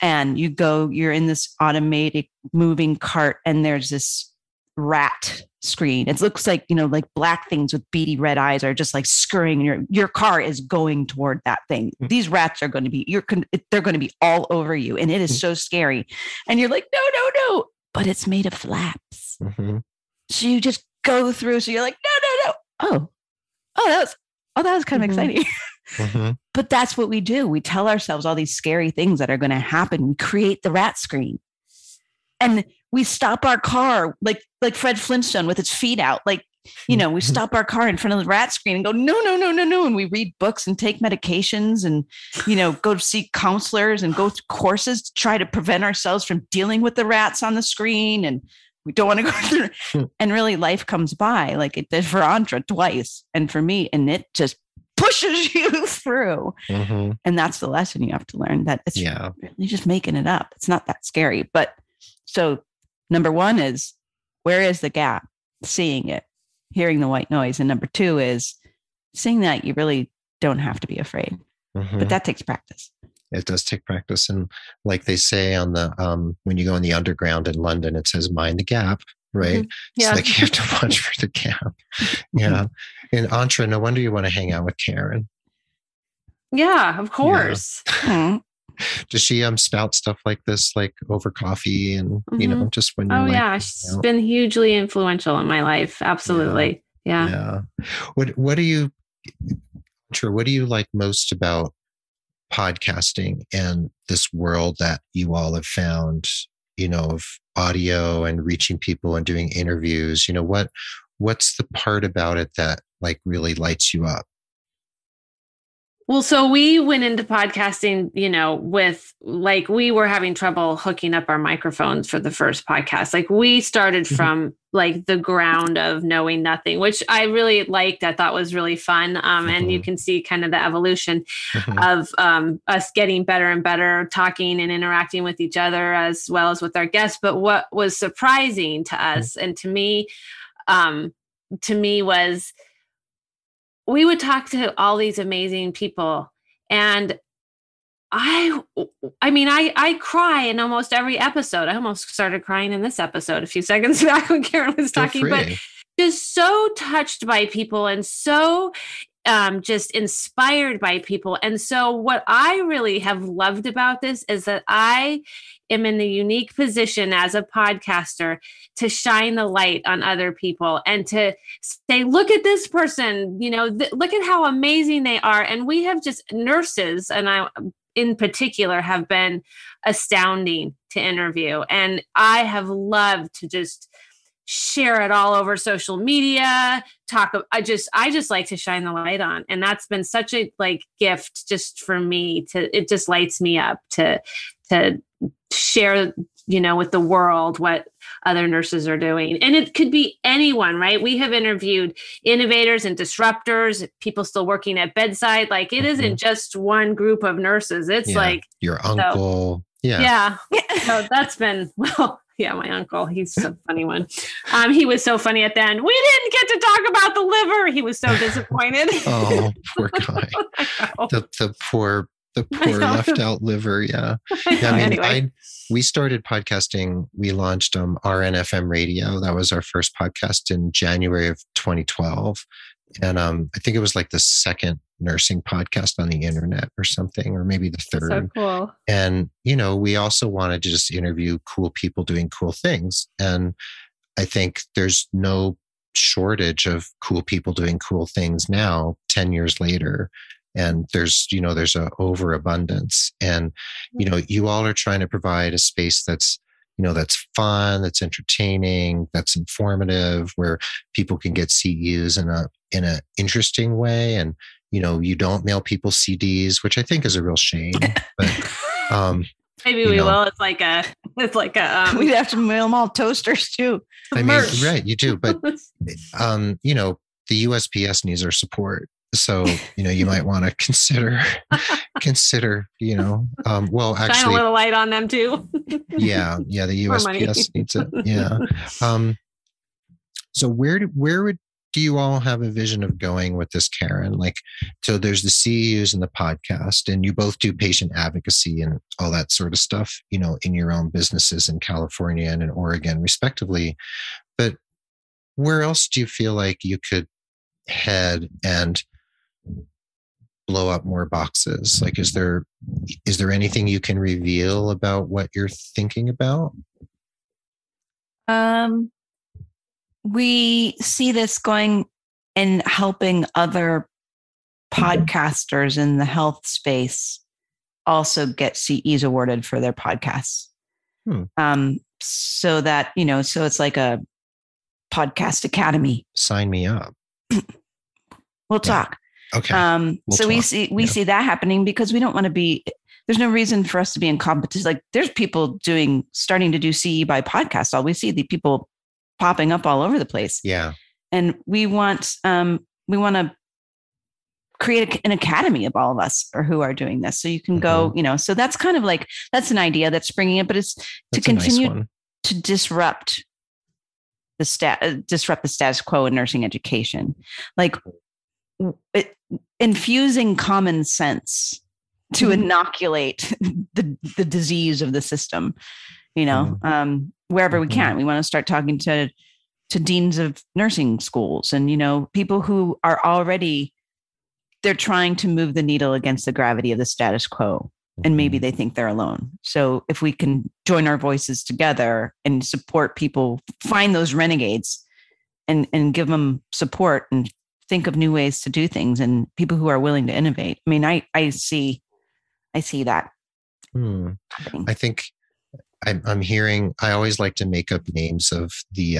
And you're in this automated moving cart, and there's this rat screen. It looks like, like black things with beady red eyes are just like scurrying, and your car is going toward that thing. These rats are going to be, they're going to be all over you. And it is so scary. And you're like, no, but it's made of flaps. So you just go through. So you're like, no. Oh, that was kind of exciting. But that's what we do. We tell ourselves all these scary things that are going to happen. We create the rat screen. And we stop our car like Fred Flintstone with his feet out. Like, we stop our car in front of the rat screen and go, no. And we read books and take medications and, go to see counselors and go through courses to try to prevent ourselves from dealing with the rats on the screen. And we don't want to go through. And really life comes by like it did for Antra twice. And for me, and it just pushes you through. And that's the lesson you have to learn, that it's really just making it up. It's not that scary. But so number one is, where is the gap? Seeing it, hearing the white noise. And number two is seeing that you really don't have to be afraid, but that takes practice. It does take practice. And like they say on the, when you go in the underground in London, it says, mind the gap, right? It's like you have to watch for the gap. Yeah. And Antra, no wonder you want to hang out with Karen. Yeah, of course. Yeah. Does she spout stuff like this, like over coffee and, just when you're she's been hugely influential in my life. Absolutely. Yeah. What do you like most about podcasting and this world that you all have found, of audio and reaching people and doing interviews? What's the part about it that like really lights you up? Well, so we went into podcasting, with like, we were having trouble hooking up our microphones for the first podcast. Like we started from like the ground of knowing nothing, which I really liked. I thought was really fun. And you can see kind of the evolution of us getting better and better, talking and interacting with each other as well as with our guests. But what was surprising to us and to me was, we would talk to all these amazing people, and I cry in almost every episode. I almost started crying in this episode a few seconds back when Karen was talking, but just so touched by people and so just inspired by people. And so what I really have loved about this is that I am in the unique position as a podcaster to shine the light on other people and to say, look at this person, look at how amazing they are. And we have just nurses, and I in particular have been astounding to interview. And I have loved to just share it all over social media, I just like to shine the light on. And that's been such a gift just for me it just lights me up to share, with the world what other nurses are doing. And it could be anyone, right? We have interviewed innovators and disruptors, people still working at bedside. Like it isn't just one group of nurses. It's like your uncle. So that's been, my uncle, he's a funny one. He was so funny at the end. We didn't get to talk about the liver. He was so disappointed. Oh, poor guy. The poor left out liver. Yeah. Anyway. We started podcasting. We launched RNFM Radio. That was our first podcast in January of 2012. And I think it was like the second nursing podcast on the internet or something, or maybe the third. So cool. And, we also wanted to just interview cool people doing cool things. And I think there's no shortage of cool people doing cool things now, 10 years later. And there's a overabundance. And, you all are trying to provide a space that's, that's fun, that's entertaining, that's informative, where people can get CEUs in a interesting way. And, you don't mail people CDs, which I think is a real shame. But maybe we will. It's like a we'd have to mail them all toasters too. I mean, right, you do. But the USPS needs our support. So, you might want to consider, well, actually, shine a little light on them too. yeah. The USPS needs it. Yeah. So where do you all have a vision of going with this, Karen? So there's the CEUs and the podcast, and you both do patient advocacy and all that sort of stuff, in your own businesses in California and in Oregon, respectively. But where else do you feel like you could head and blow up more boxes? Like, is there anything you can reveal about what you're thinking about? We see this going and helping other podcasters in the health space also get CEs awarded for their podcasts. So that, so it's like a podcast academy. Sign me up. We'll talk. Okay. We see that happening because we don't want to be, there's no reason for us to be in competition. Like there's people starting to do CE by podcast. All we see the people popping up all over the place. Yeah. And we want to create an academy of all of us or who are doing this. So you can go, so that's kind of like, that's an idea that's springing up, but it's to continue to disrupt the status quo in nursing education. Like infusing common sense to inoculate the disease of the system, wherever we can. We want to start talking to deans of nursing schools and, people who are already, they're trying to move the needle against the gravity of the status quo. And maybe they think they're alone. So if we can join our voices together and support people, find those renegades and give them support and think of new ways to do things and people who are willing to innovate. I mean, I see that happening. I think I'm hearing, I always like to make up names of the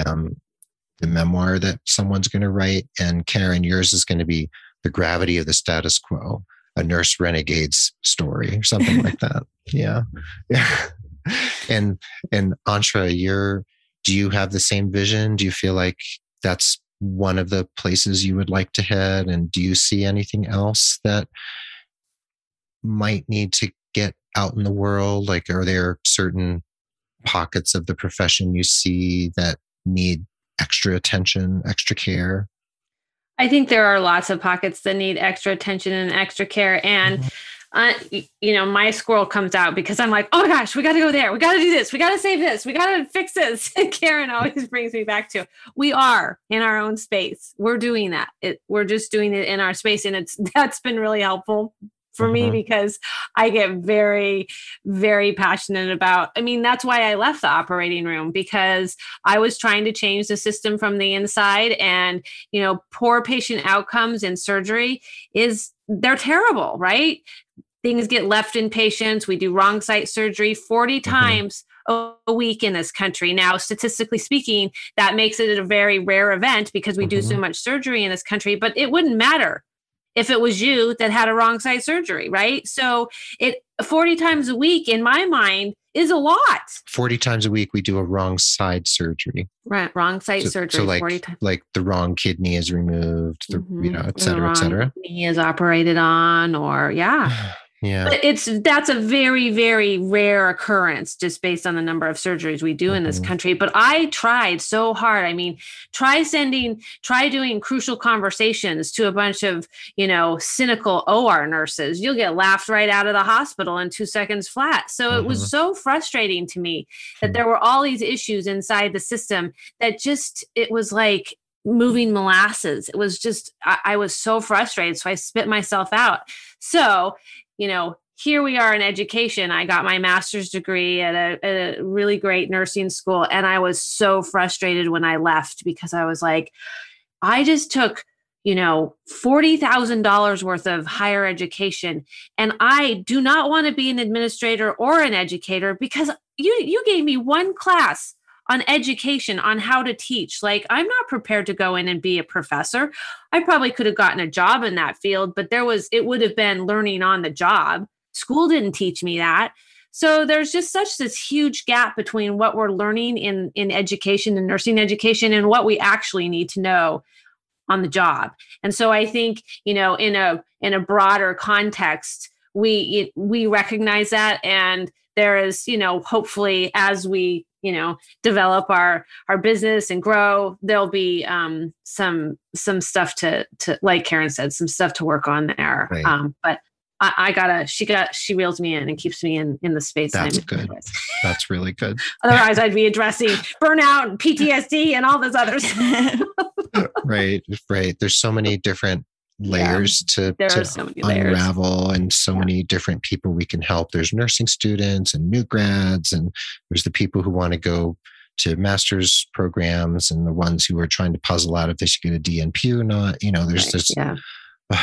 memoir that someone's going to write. And Karen, yours is going to be The Gravity of the Status Quo, a nurse renegade's story or something like that. Yeah. And Antra, do you have the same vision? Do you feel like that's one of the places you would like to head? And do you see anything else that might need to get out in the world? Like, are there certain pockets of the profession you see that need extra attention, extra care? I think there are lots of pockets that need extra attention and extra care. And, my squirrel comes out because I'm like, oh my gosh, we got to go there. We got to do this. We got to save this. We got to fix this. And Karen always brings me back to, we are in our own space. We're doing that. We're just doing it in our space. And that's been really helpful for me because I get very, very passionate about, that's why I left the operating room, because I was trying to change the system from the inside, and, poor patient outcomes in surgery they're terrible, right? Things get left in patients. We do wrong site surgery 40 times a week in this country. Now, statistically speaking, that makes it a very rare event because we do so much surgery in this country, but it wouldn't matter if it was you that had a wrong side surgery, right? So 40 times a week in my mind is a lot. 40 times a week we do a wrong side surgery. Right, wrong side surgery. So like, 40 times. Like the wrong kidney is removed, et cetera, et cetera. Knee is operated on, or Yeah. But that's a very, very rare occurrence just based on the number of surgeries we do in this country. But I tried so hard. Try doing crucial conversations to a bunch of, cynical OR nurses. You'll get laughed right out of the hospital in 2 seconds flat. So it was so frustrating to me that there were all these issues inside the system that it was like moving molasses. It was just, I was so frustrated. So I spit myself out. So, here we are in education. I got my master's degree at a really great nursing school. And I was so frustrated when I left because I was like, I just took, $40,000 worth of higher education. And I do not want to be an administrator or an educator because you gave me one class on education, on how to teach. Like, I'm not prepared to go in and be a professor. I probably could have gotten a job in that field, but it would have been learning on the job. School didn't teach me that. So there's just this huge gap between what we're learning in education and nursing education and what we actually need to know on the job. And so I think, in a broader context, we recognize that. And there is, hopefully as we, develop our business and grow, there'll be some stuff to like Karen said, some stuff to work on there. Right. But she reels me in and keeps me in the space. That's good. That's really good. Otherwise I'd be addressing burnout and PTSD and all this other stuff. Right. There's so many different layers to unravel, and so many different people we can help. There's nursing students and new grads, and there's the people who want to go to master's programs, and the ones who are trying to puzzle out if they should get a DNP or not. There's this. It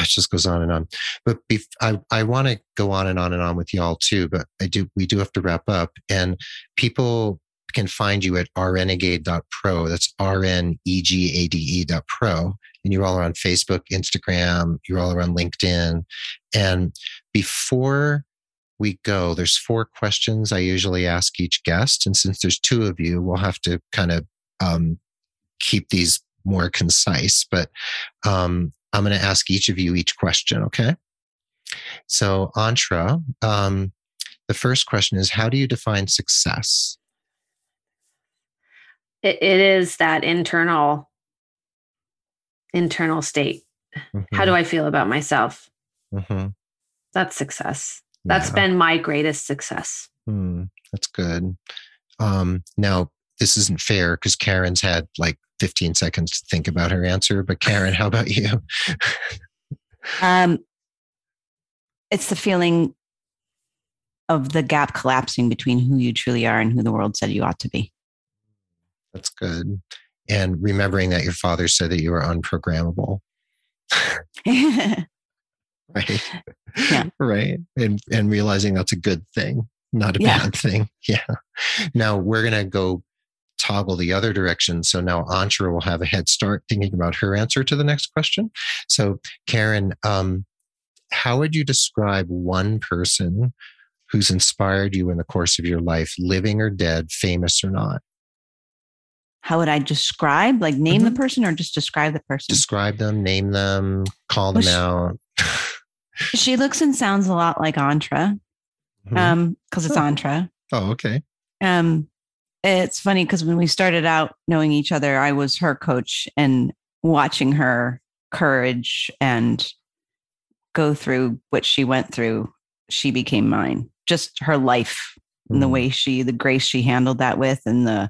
just goes on and on. But I want to go on and on and on with y'all too, but we do have to wrap up. And people can find you at RNegade.pro. That's RNegade.pro. And you're all around Facebook, Instagram, you're all around LinkedIn. And before we go, there's 4 questions I usually ask each guest. And since there's 2 of you, we'll have to kind of keep these more concise. But I'm going to ask each of you each question, okay? So, Antra, the first question is, how do you define success? It is that internal state. Mm-hmm. How do I feel about myself? Mm-hmm. That's success. That's been my greatest success. That's good. Now, this isn't fair because Karen's had like 15 seconds to think about her answer. But Karen, how about you? It's the feeling of the gap collapsing between who you truly are and who the world said you ought to be. That's good. And remembering that your father said that you were unprogrammable. Right. Yeah. Right. And realizing that's a good thing, not a bad thing. Yeah. Now we're going to go toggle the other direction. So now Antra will have a head start thinking about her answer to the next question. So Karen, how would you describe one person who's inspired you in the course of your life, living or dead, famous or not? How would I describe, like name the person or just describe the person? Describe them, name them, call them out. She looks and sounds a lot like Antra, because it's Antra. Oh, okay. It's funny because when we started out knowing each other, I was her coach, and watching her courage and go through what she went through, she became mine. Just her life and the way the grace she handled that with, and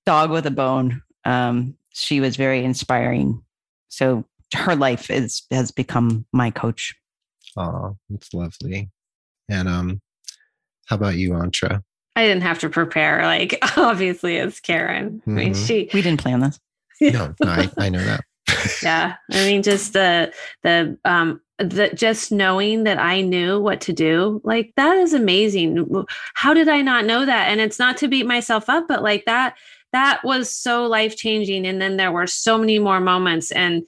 dog with a bone. She was very inspiring. So her life has become my coach. Oh, that's lovely. And how about you, Antra? I didn't have to prepare. Like, obviously, it's Karen. I mean, we didn't plan this. No, I know that. Yeah, I mean, just the just knowing that I knew what to do, like that is amazing. How did I not know that? And it's not to beat myself up, but like that was so life-changing. And then there were so many more moments. And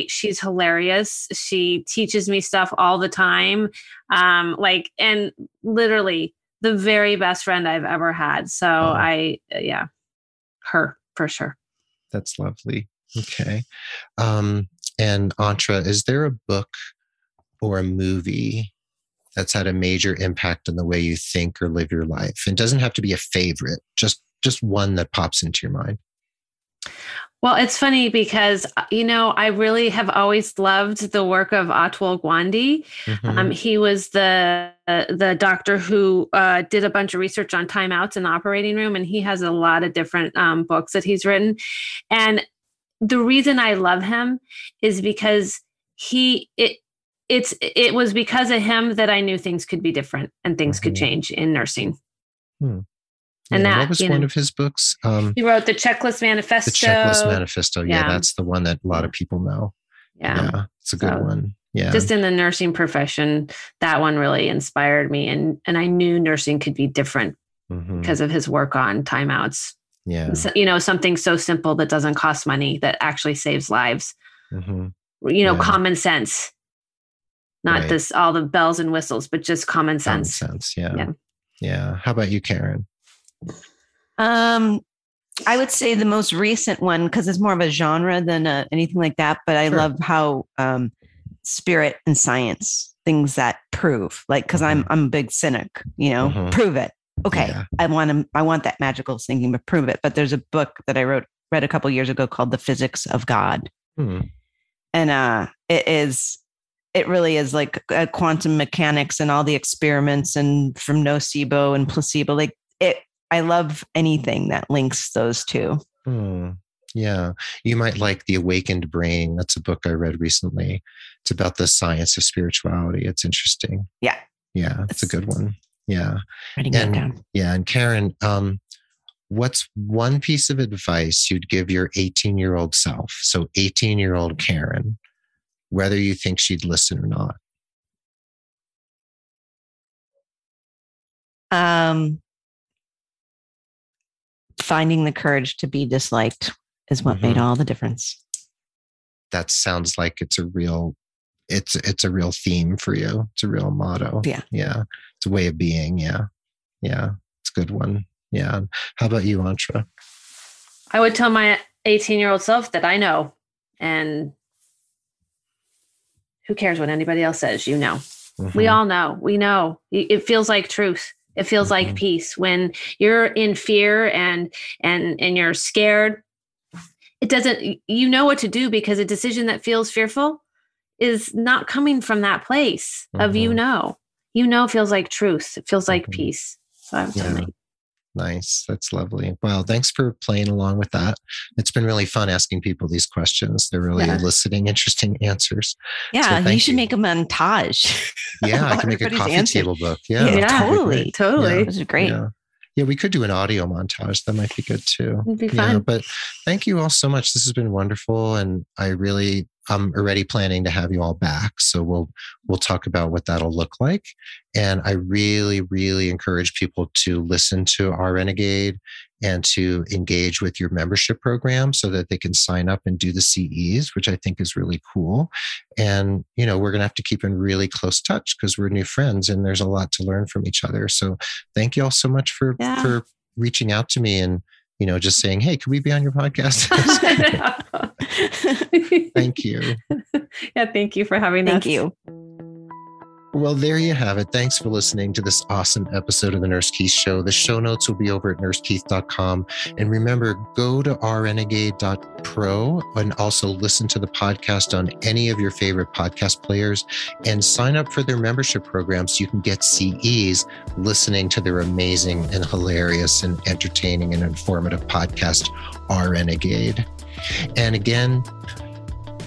she's hilarious. She teaches me stuff all the time. And literally the very best friend I've ever had. So her for sure. That's lovely. Okay. And Antra, is there a book or a movie that's had a major impact on the way you think or live your life? It doesn't have to be a favorite, just one that pops into your mind. Well, it's funny because, I really have always loved the work of Atul Gawande. Mm-hmm. He was the doctor who did a bunch of research on timeouts in the operating room, and he has a lot of different books that he's written. And the reason I love him is because it was because of him that I knew things could be different and things could change in nursing. And what was one of his books? He wrote the Checklist Manifesto. The Checklist Manifesto. Yeah, that's the one that a lot of people know. Yeah, it's a good one. Yeah. Just in the nursing profession, that one really inspired me. And I knew nursing could be different because of his work on timeouts. Yeah. So, something so simple that doesn't cost money, that actually saves lives. Common sense. Not all the bells and whistles, but just common sense. Common sense, yeah. How about you, Karen? I would say the most recent one, because it's more of a genre than anything like that. But I love how spirit and science, things that prove, like, because I'm a big cynic, prove it. Okay, yeah. I want that magical thinking, but prove it. But there's a book that I read a couple of years ago called The Physics of God. And it really is like quantum mechanics and all the experiments and from nocebo and placebo. Like I love anything that links those two. Yeah. You might like The Awakened Brain. That's a book I read recently. It's about the science of spirituality. It's interesting. Yeah. Yeah. It's a good one. Yeah. Writing that down. Yeah. And Karen, what's one piece of advice you'd give your 18-year-old self? So 18-year-old Karen, whether you think she'd listen or not. Finding the courage to be disliked is what made all the difference. That sounds like it's a real theme for you. It's a real motto. Yeah. Yeah. It's a way of being. Yeah. Yeah. It's a good one. Yeah. How about you, Antra? I would tell my 18-year-old self that I know, and who cares what anybody else says? You know, we all know. We know. It feels like truth. It feels like peace when you're in fear and you're scared. It doesn't. You know what to do, because a decision that feels fearful is not coming from that place of feels like truth. It feels like peace. So I would tell me. Nice. That's lovely. Well, thanks for playing along with that. It's been really fun asking people these questions. They're really eliciting interesting answers. Yeah, so you should make a montage. Yeah, I can make a coffee table book. Yeah, totally. Yeah. This is great. Yeah, we could do an audio montage. That might be good too. It'd be fun. Yeah, but thank you all so much. This has been wonderful. And I'm already planning to have you all back. So we'll talk about what that'll look like. And I really, really encourage people to listen to RNegade and to engage with your membership program so that they can sign up and do the CEs, which I think is really cool. And, we're going to have to keep in really close touch because we're new friends and there's a lot to learn from each other. So thank you all so much for reaching out to me and, just saying, hey, can we be on your podcast? Thank you. Yeah, thank you for having us. Thank you. Well, there you have it. Thanks for listening to this awesome episode of the Nurse Keith Show. The show notes will be over at nursekeith.com. And remember, go to RNegade.pro and also listen to the podcast on any of your favorite podcast players and sign up for their membership program so you can get CEs listening to their amazing and hilarious and entertaining and informative podcast, RNegade. And again,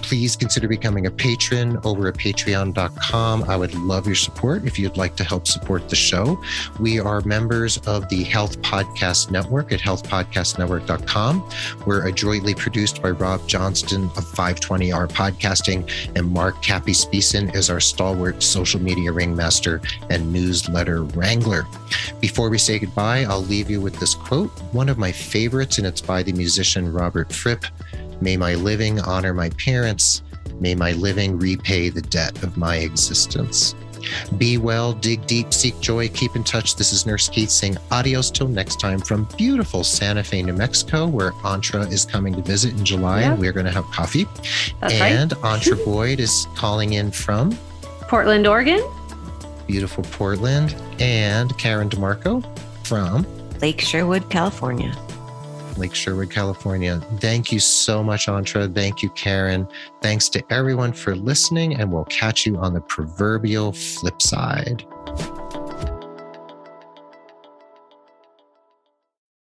please consider becoming a patron over at patreon.com. I would love your support if you'd like to help support the show. We are members of the Health Podcast Network at healthpodcastnetwork.com. We're adroitly produced by Rob Johnston of 520R Podcasting, and Mark Cappy Speeson is our stalwart social media ringmaster and newsletter wrangler. Before we say goodbye, I'll leave you with this quote, one of my favorites, and it's by the musician Robert Fripp. May my living honor my parents. May my living repay the debt of my existence. Be well, dig deep, seek joy, keep in touch. This is Nurse Keith saying adios till next time from beautiful Santa Fe, New Mexico, where Antra is coming to visit in July. And we're going to have coffee. That's and right. Antra Boyd is calling in from Portland, Oregon. Beautiful Portland. And Karen DiMarco from Lake Sherwood, California. Lake Sherwood, California. Thank you so much, Antra. Thank you, Karen. Thanks to everyone for listening, and we'll catch you on the proverbial flip side.